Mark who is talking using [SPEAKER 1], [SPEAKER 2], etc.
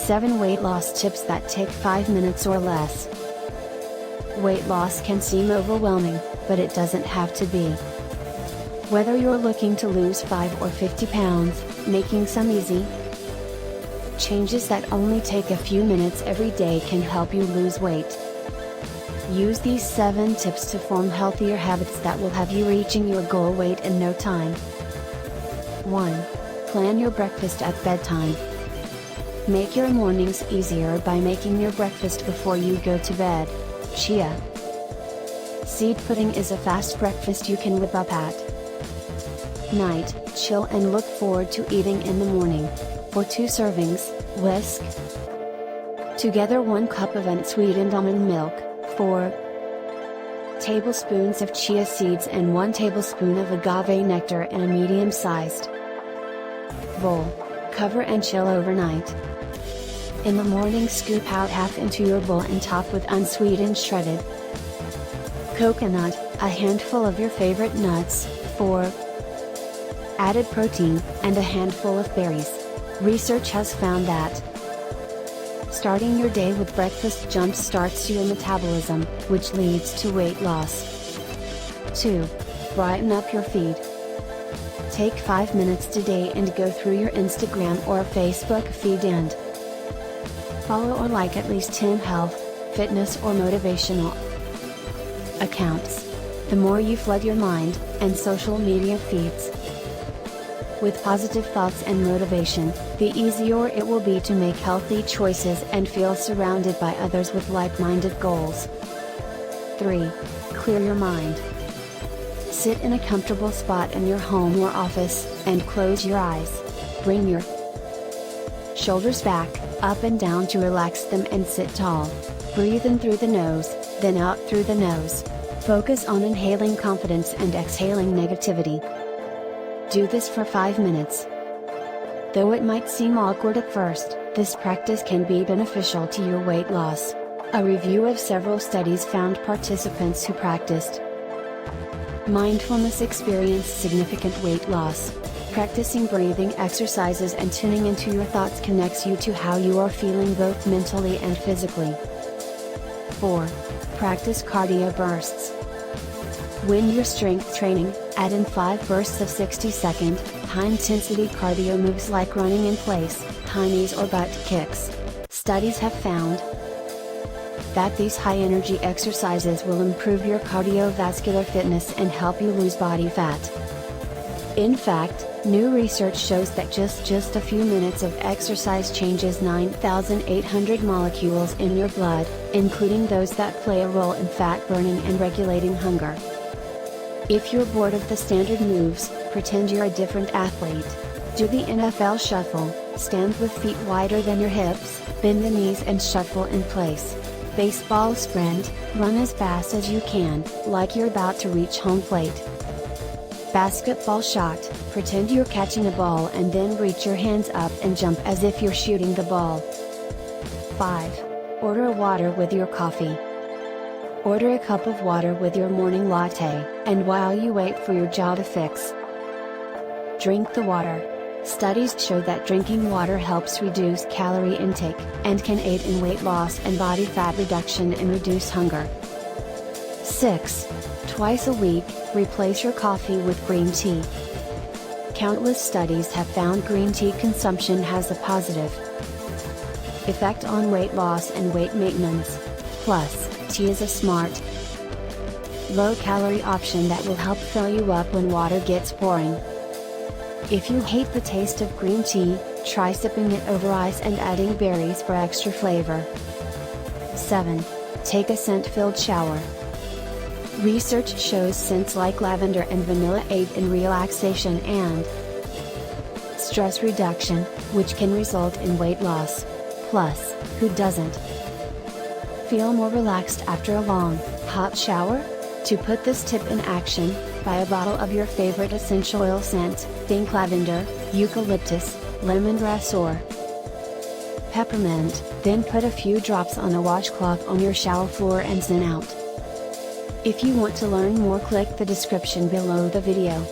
[SPEAKER 1] 7 weight loss tips that take 5 minutes or less. Weight loss can seem overwhelming, but it doesn't have to be. Whether you're looking to lose 5 or 50 pounds, making some easy changes that only take a few minutes every day can help you lose weight. Use these 7 tips to form healthier habits that will have you reaching your goal weight in no time. 1. Plan your breakfast at bedtime. Make your mornings easier by making your breakfast before you go to bed. Chia seed pudding is a fast breakfast you can whip up at night, chill and look forward to eating in the morning. For 2 servings, whisk together 1 cup of unsweetened almond milk, 4 tablespoons of chia seeds and 1 tablespoon of agave nectar in a medium-sized bowl. Cover and chill overnight. In the morning, scoop out half into your bowl and top with unsweetened shredded coconut, a handful of your favorite nuts, 4 added protein, and a handful of berries. Research has found that starting your day with breakfast jump-starts your metabolism, which leads to weight loss. 2. Brighten up your feed. Take 5 minutes today and go through your Instagram or Facebook feed and follow or like at least 10 health, fitness or motivational accounts. The more you flood your mind and social media feeds with positive thoughts and motivation, the easier it will be to make healthy choices and feel surrounded by others with like-minded goals. 3. Clear your mind. Sit in a comfortable spot in your home or office, and close your eyes. Bring your shoulders back, up and down to relax them and sit tall. Breathe in through the nose, then out through the nose. Focus on inhaling confidence and exhaling negativity. Do this for 5 minutes. Though it might seem awkward at first, this practice can be beneficial to your weight loss. A review of several studies found participants who practiced mindfulness experienced significant weight loss. Practicing breathing exercises and tuning into your thoughts connects you to how you are feeling both mentally and physically. 4. Practice cardio bursts. When you're strength training, add in 5 bursts of 60-second, high-intensity cardio moves like running in place, high knees or butt kicks. Studies have found that these high-energy exercises will improve your cardiovascular fitness and help you lose body fat. In fact, new research shows that just a few minutes of exercise changes 9,800 molecules in your blood, including those that play a role in fat burning and regulating hunger. If you're bored of the standard moves, pretend you're a different athlete. Do the NFL shuffle, stand with feet wider than your hips, bend the knees and shuffle in place. Baseball sprint, run as fast as you can, like you're about to reach home plate. Basketball shot, pretend you're catching a ball and then reach your hands up and jump as if you're shooting the ball. 5. Order water with your coffee. Order a cup of water with your morning latte, and while you wait for your jaw to fix, drink the water. Studies show that drinking water helps reduce calorie intake, and can aid in weight loss and body fat reduction and reduce hunger. 6. Twice a week, replace your coffee with green tea. Countless studies have found green tea consumption has a positive effect on weight loss and weight maintenance. Plus, tea is a smart, low-calorie option that will help fill you up when water gets boring. If you hate the taste of green tea, try sipping it over ice and adding berries for extra flavor. 7. Take a scent-filled shower. Research shows scents like lavender and vanilla aid in relaxation and stress reduction, which can result in weight loss. Plus, who doesn't feel more relaxed after a long, hot shower? To put this tip in action, buy a bottle of your favorite essential oil scent, think lavender, eucalyptus, lemongrass or peppermint, then put a few drops on a washcloth on your shower floor and zen out. If you want to learn more, click the description below the video.